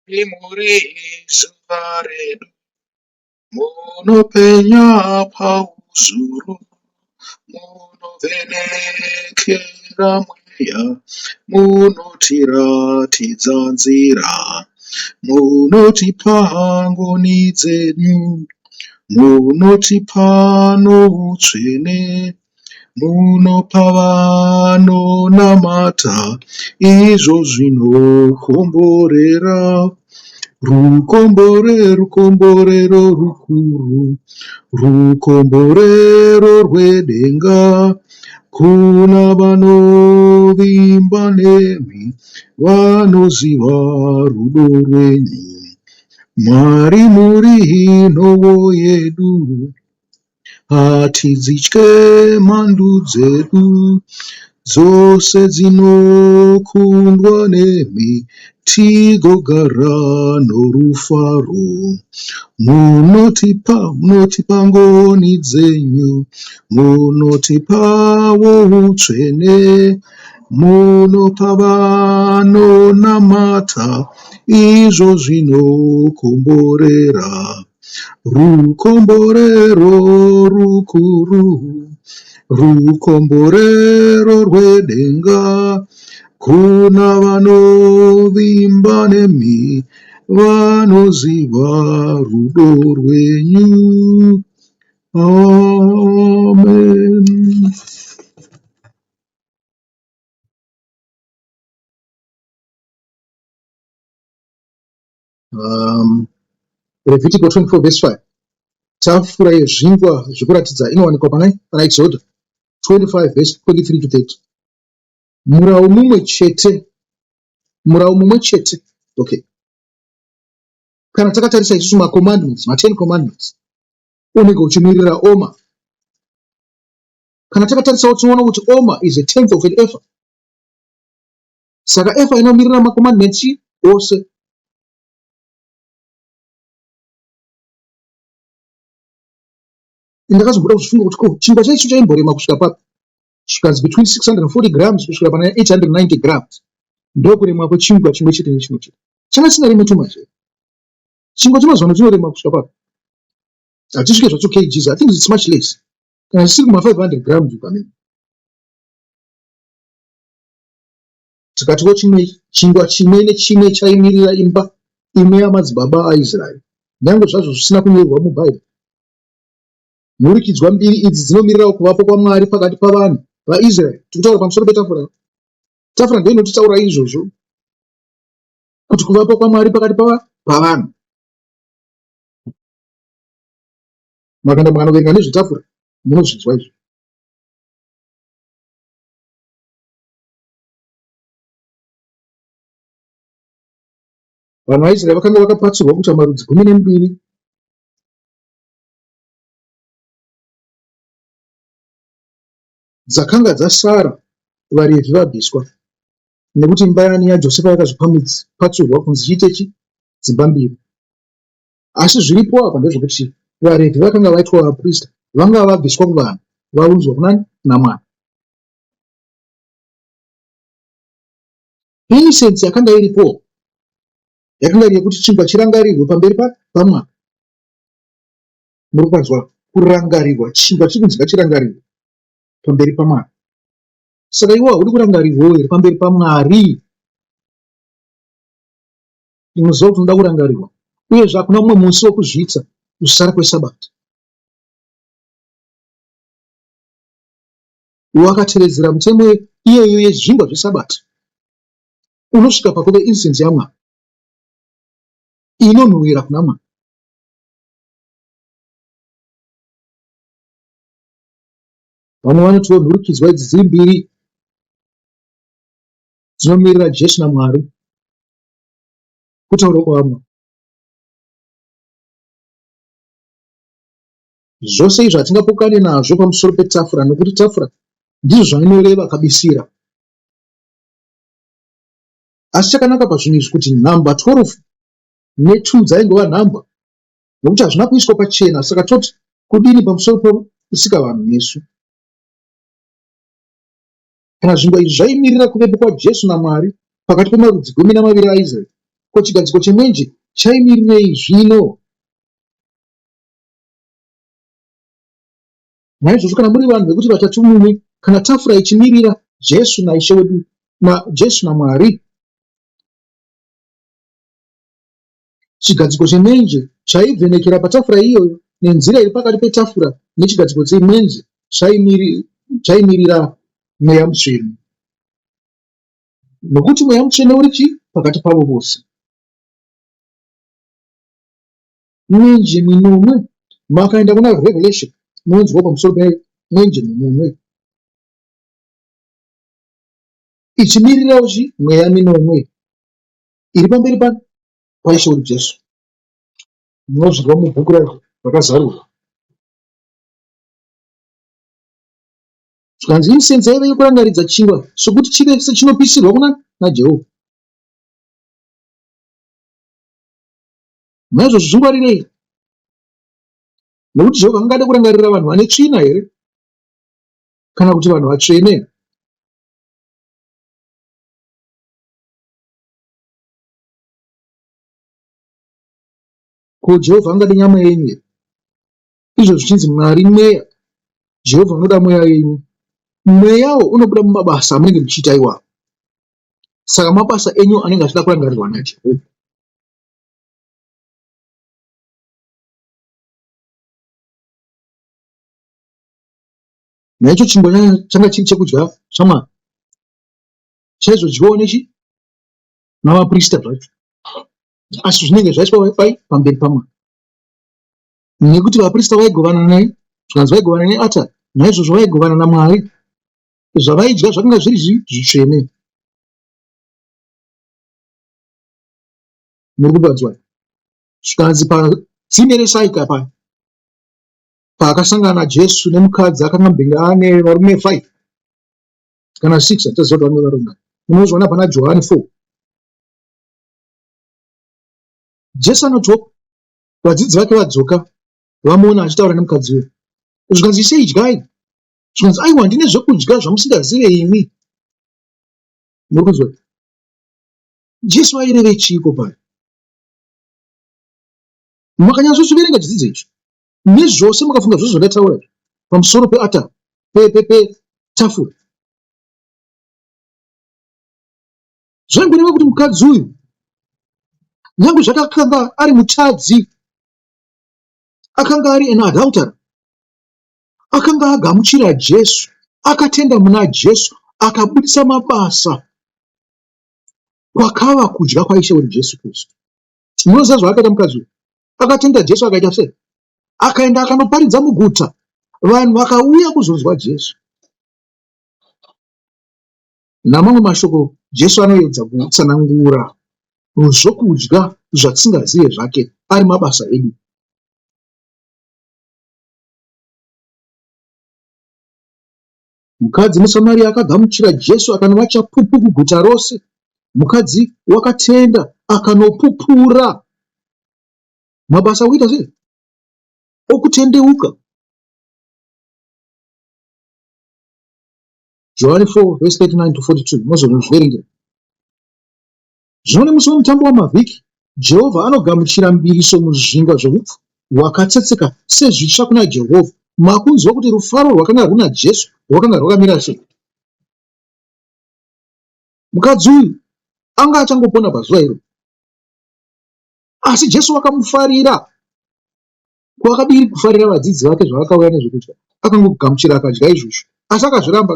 Imuri zuva redu munopenya pauzuru, munovhenekera mweya, munotiratidza nzira, munotipa ngoni dzenyu, munotipa noutsvene, munopa vanonamata, izvo zvinokomborera. Rukomborero rukuru, rukomborero rwedenga, kuna vanovimba nemi, vanoziva rudo rwenyu. Mwari muri nhovo yedu, hatidzitye mhandu dzedu, dzose dzinokundwa nemi, tigogara norufaro. Munotipa ngoni dzenyu, munotipawo utsvene, munopa vanonamata, izvo zvinokomborera. Rukomborero rukuru, rukomborero rwedenga, kuna vanovimba nemi, vanoziva rudo rwenyu. Amen. Levitical 24 verse 5. Tafura yezvingwa zvekuratidza inowanikwa pana Exodus 25 verse 23 to 30. Murau mumwe chete. Okay. Kana takatarisa isusu ma-commandments, ma-10 commandments, unenge uchimirira oma. Kana takatarisawo tinoona kuti oma is a tenth of an ephah. Saka ephah inomirira ma-commandments ose. Ndakazomboda kuzvifunga kuti chingwa chaicho chaimborema kusvika papi, chikanzi between 640 grams kusvika pana 890 grams. Ndokurema kwechingwa chimwe chete nechimwe chete. Changa chisingareme too much. Chingwa chemazuva ano chinorema kusvika papi. Hatisvike zvacho kgs, I think it's much less. Kana chisiri kuma 500 grams ukamenya. Tikatiwo chingwa chimwe nechimwe chaimirira imba imwe yamadzibaba aIsraeri. Nyange zvazvo zvisina kunyorwa mubhaibheri. Nhurikidzwa mbiri idzi dzinomirirawo kuvapo kwaMwari pakati pavanhu vaIsraeri. Tikutaura pamusoro petafura. Tafura ndiyo inotitaura izvozvo, kuti kuvapo kwaMwari pakati pavanhu. Makanda mukanoverenga nezvetafura munozvinzwa izvo. Vanhu vaIsraeri vakanga vakapatsirwa kuita marudzi 12. Dzakanga dzasara vaRevhi vabviswa, nekuti imba yaJosefa yakazvipatsirwa kunzi chiitechi dzimba 2. Asi zviripo apa ndezvekuti vaRevhi vakanga vaitwa vaprista, vanga vabviswa kuvanhu vaunzwa kunani naMwari. Innocence yakanga iripo yakanga iri yekuti chingwa chirangarirwe pamberi paMwari. Muri kunzwa kurangarirwa, chingwa chiri kunzi ngachirangarirwe pamberi paMwari. Saka iwe haudi kurangarirwawo here pamberi paMwari? Unoziva kuti unoda kurangarirwa, uyezve hakuna mumwe musi wokuzviita kusara kweSabata. Wakateeredzera mitemo iyeyo yezvingwa zveSabata, unosvika pakuve innocence yaMwari inonhuhwira kuna Mwari. Vamwe vanotiwo nhurikidzwa idzi dziri 2 dzinomirira Jesu naMwari, kutaura kwavamwe. Zvose izvi hatingapokane nazvo pamusoro petafura, nokuti tafura ndizvo zvainoreva kabisira. Asi chakanaka pazvinhu izvi kuti nhamba 12 ne2 dzaingova nhamba, nokuti hazvina kuiswa pachena. Saka toti kudini pamusoro pekusika vanhu Yesu? Kana zvingwa izvi zvaimirira kuvepo kwaJesu naMwari pakati pemarudzi 12 aIsraeri, ko chigadziko chemwenje chaimirirei zvino? Naizvozvo kana muri vanhu vekuti vatatu mumwe, kana tafura ichimirira Jesu naishe wedu Jesu naMwari, chigadziko chemwenje chaivhenekera patafura iyoyo nenzira iri pakati petafura nechigadziko chemwenje chaimirira mweya mutsvene, nokuti mweya mutsvene uri pakati pavo vose. Mwenje minomwe, makaenda kuna Revelation munonzwa pamusoro pemwenje minomwe ichimirirawo mweya minomwe iri pamberi paishe wedu Jesu. Munozvirwa mubhuku rakazarurwa. Zvikanzi insenza yaive yokurangaridza chingwa sokuti chive sechinopisirwa kuna naJehovha. Naizvozvo zvingwarirei, nokuti Jehovha angade kurangarira vanhu vane tsvina here kana kuti vanhu vatsvene? Ko, Jehovha angade nyama yenyu here? Izvo zvichinzi Mwari mweya, Jehovha unoda mweya yenyu. Mweyawo unobuda mumabasa amunenge muchiita iwawo. Saka mabasa enyu anenge achida kurangarirwa naJehovha. Naicho chingwa changa chiri chekudya chamwari chaizodyiwawo navaprista zvacho, asi zvinenge zvaitwa pamberi paMwari, nekuti vaprista vaigovana naye. Zvikanzi vaigovana neAtari, naizvozvo vaigovana naMwari. Zvavaidya zvakanga zviri zvitsvene. Muri kubatswa. Zvikanzi patsime reSaika paya, paakasangana naJesu nemukadzi akanga mbenga ane varume 5 kana 6, hataziva kuti vange varume. Munozviona pana Johani 4. Jesu anotiwo vadzidzi vake vadzoka vamuona achitaura nemukadzi uyu. Zvikanzi Ishe, idyai. Zvikanzi aiwa, ndine zvokudya zvamusingazive imi. Muri kuzwa? Jesu aireve chiiko paya? Makanyatsochiverenga chidzidzo ichi, nezvose mukafunga zvose zvandataura pamusoro peAtari, petafura, zvaingoreva kuti mukadzi uyu nyange zvakakanga ari mutadzi, akanga ari an adulterer, akanga agamuchira Jesu, akatenda muna Jesu, akabudisa mabasa kwakava kudya kwaishe wedu Jesu Kristu. Munoziva zvaakaita mukadzi uyu? Akatenda Jesu, akaita sei? Akaenda akanoparidza muguta, vanhu vakauya kuzonzwa Jesu. Namamwe mashoko, Jesu anoedza kutsanangura zvokudya zvatisingazive zvake ari mabasa edu. Mukadzi muSamaria akagamuchira Jesu akanova chapupu kuguta rose. Mukadzi wakatenda akanopupura. Mabasa akuita sei? Okutendeuka. Johani 4 verse 39 to 42. Mozozviverenga. Zvino nemusi womutambo wamavhiki, Jehovha anogamuchira mbiriso muzvingwa zvoupfu hwakatsetseka sezvitsva kuna Jehovha. Makunzwa kuti rufaro rwakanga runa Jesu rwakanga rwakamira sei? Mukadzi uyu anga achangopona pazuva iro, asi Jesu akamufarira. Kwakadii kufarira vadzidzi vake zvavakauya nezvokudya? Akangogamuchira akadya izvozvo, asi akazviramba.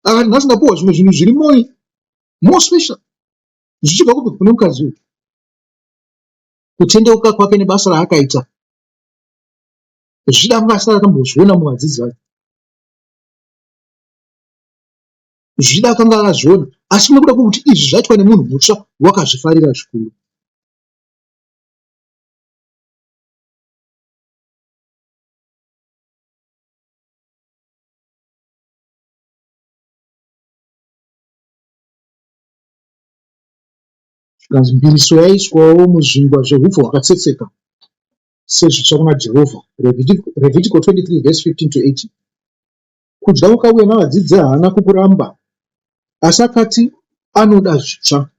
Akati nhasi ndapuhwa zvimwe zvinhu zviri more special, zvichibva kubva kune mukadzi uyu. Kutendeuka kwake nebasa raakaita zvida anga asati akambozviona muvadzidzi vake. Zvida akanga akazviona, asi nekuda kwokuti izvi zvaitwa nemunhu mutsva, wakazvifarira zvikuru. Zvikanzi mbiriso yaiswawo muzvingwa zveupfu hwakatsetseka sezvitsva kuna Jehovha. Levitical 23 verse 15 to 18. Kudya ukauya navadzidzi haana kukuramba, asi akati anoda zvitsva.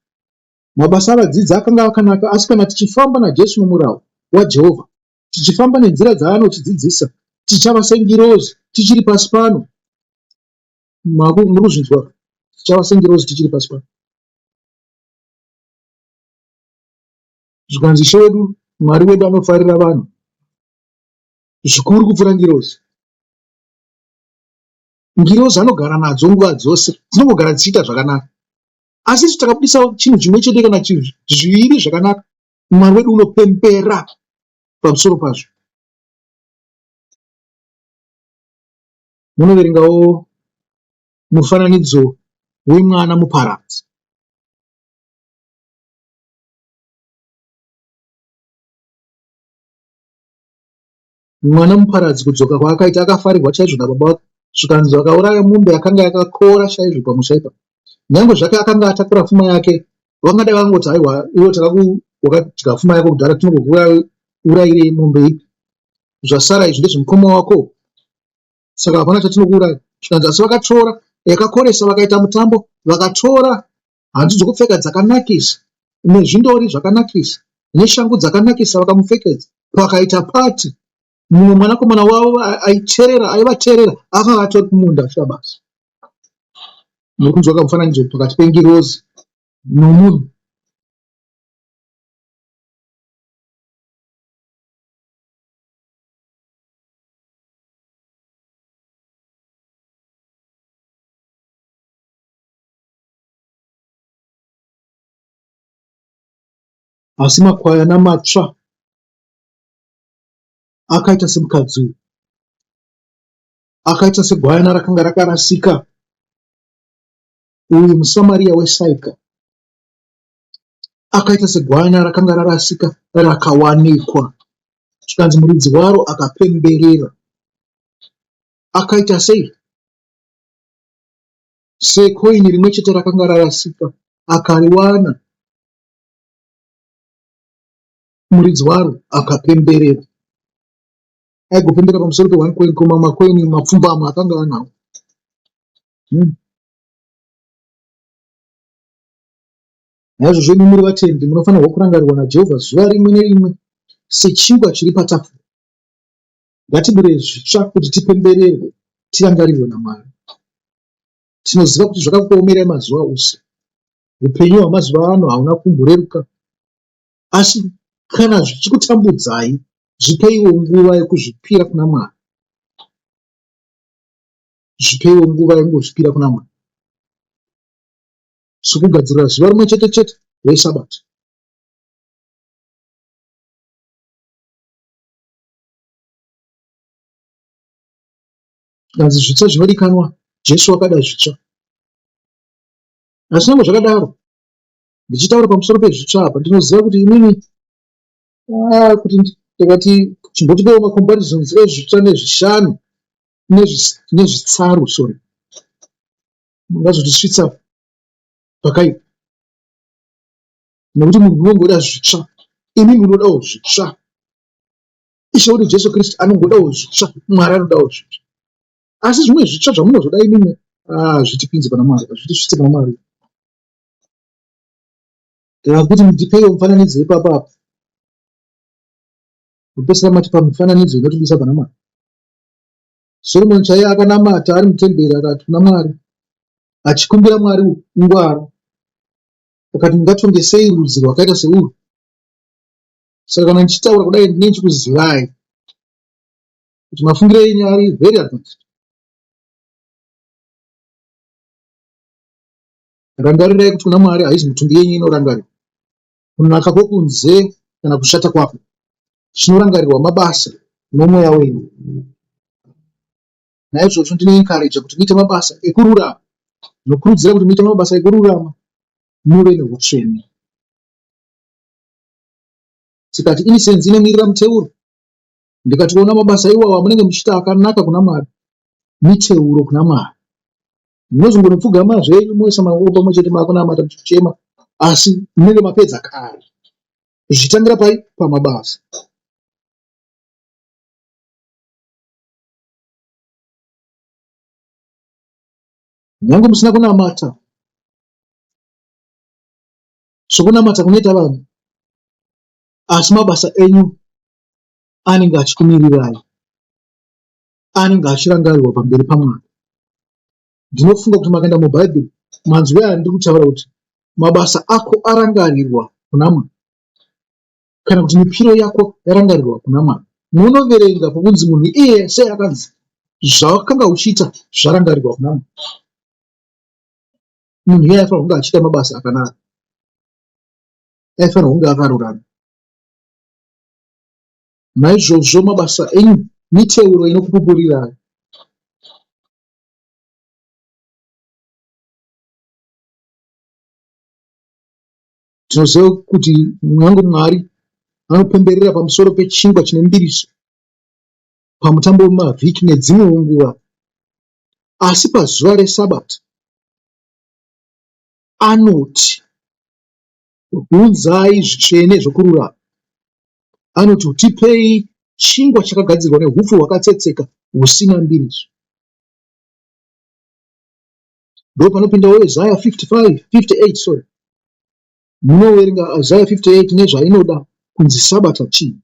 Mabasa avadzidzi akanga akanaka, asi kana tichifamba naJesu mumurau waJehovha, tichifamba nenzira dzaanotidzidzisa, tichava sengirozi tichiri pasi pano. Muri kuzvinzwa? Tichava sengirozi tichiri pasi pano. Zvikanzi Ishe wedu Mwari wedu anofarira vanhu zvikuru kupfuura ngirozi. Ngirozi anogara nadzo nguva dzose, dzinongogara dzichiita zvakanaka. Asi takabudisa chinhu chimwe chete kana zviviri zvakanaka, Mwari wedu unopembera pamusoro pazvo. Munoverengawo mufananidzo wemwana muparadzi. Mwana muparadzi kudzoka kwaakaita akafarirwa chaizvo nababa vake. Zvikanzi akauraya mombe yakanga yakakora chaizvo pamusha ipa. Nyange zvake akanga atakura pfuma yake, vangadai vangoti aiwa, iwo wakadya pfuma yako kudhara, tinokuurayirei mombe ipi? Zvasara izvi ndezvemukoma wako, saka hapana chatinokuuraya. Zvikanzi asi vakatora yakakoresa, vakaita mutambo, vakatora hanzu dzokupfeka dzakanakisa nezvindori zvakanakisa neshangu dzakanakisa vakamupfekedza, vakaita pati. Mumwe mwanakomana wavo aivateerera akanga atori kumunda shabasa. Muri kunzwa kamufananidzo pakati pengirozi nomunhu. Asi makwayana matsva akaita semukadzi uyu, akaita segwayana rakanga rakarasika, uyu muSamaria weSaika, akaita segwayana rakanga rarasika rakawanikwa. Zvikanzi muridzi waro akapemberera. Akaita sei? Sekoini rimwe chete rakanga rarasika, akariwana. Muridzi waro akapemberera. Aigopembera pamusoro pe1 coin, koma makoini mapfumbamwe akanga anawo. Naizvozvo imi muri vatendi munofanirwa kurangarirwa naJehovha zuva rimwe nerimwe sechingwa chiri patafura. Ngatibure zvitsva kuti tipembererwe, tirangarirwe naMwari. Tinoziva kuti zvakakuomerai mazuva ose. Upenyu hwamazuva ano hauna kumboreruka, asi kana zvichikutambudzai, zvipeiwo nguva yekuzvipira kuna Mwari. Zvipeiwo nguva yekuzvipira kuna Mwari. Sokugadzirira zuva rimwe chete chete reSabata. Kanzi zvitsva zvinodikanwa, Jesu akada zvitsva. Asi nyange zvakadaro, ndichitaura pamusoro pezvitsva apa, ndinoziva kuti inini kuti ndikati chimbotipewo macomparisons ezvitsva nezvishanu nezvitsaru, sorry, mungazotisvitsa pakaipa. Nekuti munhu unongoda zvitsva, imi munodawo zvitsva. Ishe wedu Jesu Kristu anongodawo zvitsva, Mwari anodawo zvitsva. Asi zvimwe zvitsva zvamunozoda imimi zvitipinze pana Mwari, zvitisvitse pana Mwari. Kuti mutipeiwo mufananidzo ipapa apa, kupesera mati pamufananidzo inotibisa pana Mwari. Soromoni chaiye akanamata ari mutemberi akati kuna Mwari, achikumbira Mwari ungwaro, akati ndingatongesei rudzi rwakaita seurwu. Saka kana ndichitaura kudai ndinenge ndichikuzivai kuti mafungiro enyu ari very advanced. Rangarirai kuti kuna Mwari haizi mitumbi yenyu inorangarirwa, kunaka kwokunze kana kushata kwako. Zvinorangarirwa mabasa nomweya wenyu. Naizvozvo ndinoencourage kuti muite mabasa ekururama. Nokurudzira kuti muite mabasa ekururama, muve neutsvene. Tikati innocence inomirira muteuro. Ndikati kuona mabasa iwawa munenge muchiita akanaka kuna Mwari, miteuro kuna Mwari. Munozongonopfugama zvenyu moisa maoko pamwe chete makunamata muchichema, asi munenge mapedza kare. Zvichitangira pai? Pamabasa. Nyange musina kunamata, sokunamata kunoita vanhu, asi mabasa enyu anenge achikumirirai, anenge achirangarirwa pamberi paMwari. Ndinofunga kuti makaenda mubhaibheri manzwi aya ndiri kutaura kuti mabasa ako arangarirwa kuna Mwari, kana kuti mipiro yako yarangarirwa kuna Mwari. Munoverenga pokunzi munhu iye sei akanzi zvawakanga uchiita zvarangarirwa kuna Mwari. Munhu iye aifanira kunge achiita mabasa akanaka, aifanira kunge akarurama. Naizvozvo mabasa enyu miteuro inokupupurirai. Tinoziva kuti mwangu Mwari anopemberera pamusoro pechingwa chine mbiriso pamutambo wemavhiki nedzimwewo nguva, asi pazuva reSabata anoti unzai zvitsvene zvokururama. Anoti utipei chingwa chakagadzirwa nehupfu hwakatsetseka husina mbiriso. Ndo panopindawo Isaiah 58 munoverenga Isaiah 58 nezvainoda kunzi Sabata chii.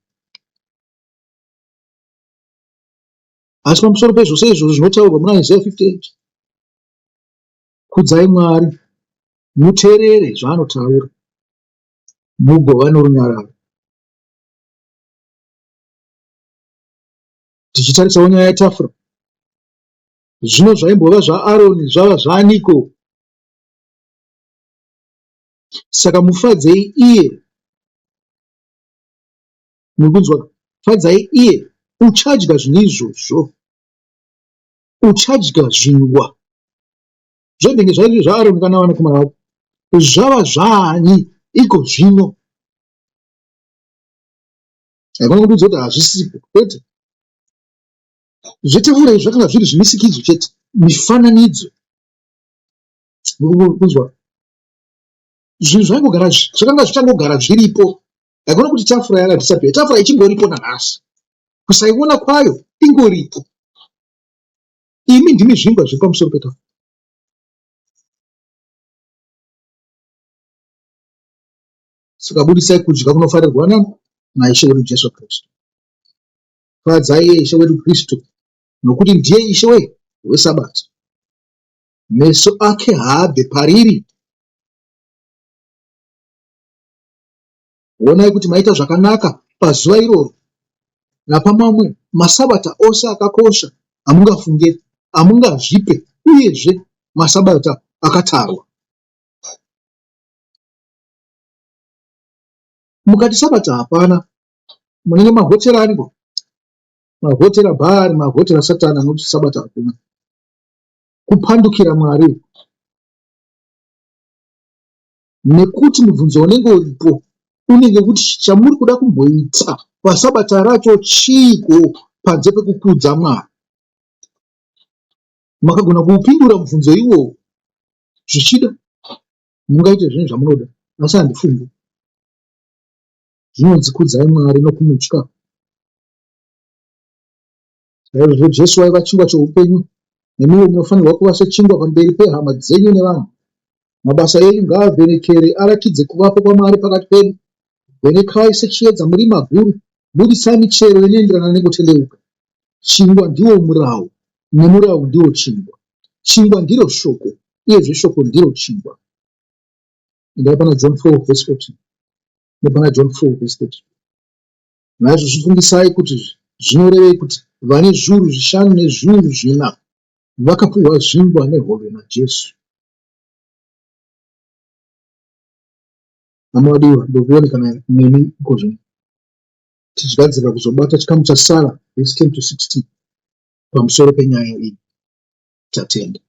Asi pamusoro pezvose izvozvo zvinotaurwa muna Isaiah 58, kudzai Mwari, muteerere zvaanotaura, mugova norunyararo. Tichitarisawo nyaya yetafura, zvino zvaimbova zvaAroni zvava zvaaniko? Saka mufadzei iye, mukunzwa, fadzai iye. Uchadya zvinhu izvozvo, uchadya zvingwa zvodenge zvairi zvaAroni kana vanakomana vavo, zvava zvaani iko zvino? Haikona kududza kuti hazvisipo, kwete. Zvetafura izvi zvakanga zviri zvimisikidzo chete, mifananidzo. Mukunzwa, zvinhu zvangogara zvakanga zvichangogara zviripo. Haikona kuti tafura yanga disappear, tafura ichingoripo nanhasi, kusaiona kwayo ingoripo. Imi ndimi zvingwa zviri pamusoro petafura. Saka budisai kudya kunofarirwa naIshe wedu Jesu Kristu. Fadzai Ishe wedu Kristu, nokuti ndiye Ishe weSabata. Meso ake haabve pariri. Onai kuti maita zvakanaka pazuva iroro napamamwe masabata ose akakosha amungafunge, amungazvipe, uyezve masabata akatarwa. Mukati Sabata hapana, munenge mahotera ariko, mahotera Bhaari, mahotera Satani, anoti Sabata hakuna. Kupandukira Mwari, nekuti mubvunzo unenge uripo unenge kuti chamuri kuda kumboita pasabata racho chiiko panze pekukudza Mwari. Makagona kuupindura mubvunzo iwowo, zvichida mungaite zvinhu zvamunoda, asi handifungi. Zvinonzi kudzai Mwari nokumutya. Naizvozvo Jesu vaiva chingwa choupenyu, nemiwo munofanirwa kuva sechingwa pamberi pehama dzenyu nevanhu. Mabasa enyu ngaavhenekere, aratidze kuvapo kwaMwari pakati penyu. Vhenekai sechiedza murima guru, budisai michero inoenderana nekutendeuka. Chingwa ndiwo murawu, nemurawu ndiwo chingwa. Chingwa ndiro shoko, uyezve shoko ndiro chingwa. Endai pana John 4:14 nepana John 4:30. Naizvozvo fungisai kuti zvinorevei kuti vane zviuru zvishanu nezviuru zvina vakapiwa zvingwa nehove naJesu. Amadiwa, ndokuonekana nemi iko zvino tichigadzirira kuzobata chikamu chasara verse 10-16 pamusoro penyaya iyi. Tatenda.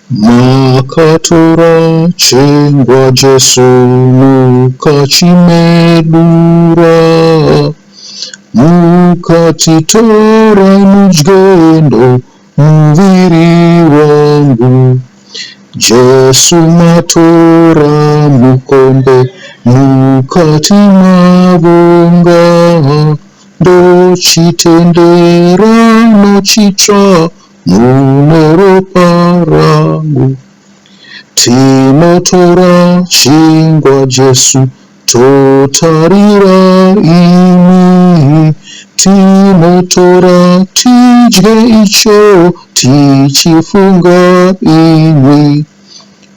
Makatora chingwa Jesu mukachimedura, mukatitora mujendo muviri wangu. Jesu matora mukombe mukati mavonga, ndochitendera nochitsva mune ropa rangu. Tinotora chingwa Jesu totarira imi, tinotora tidye icho tichifunga imi,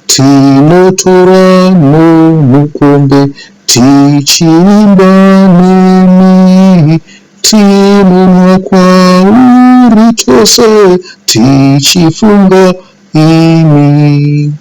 tinotora nomukombe tichiimba nemi, tinonwa kwauri tose tichifunga imi.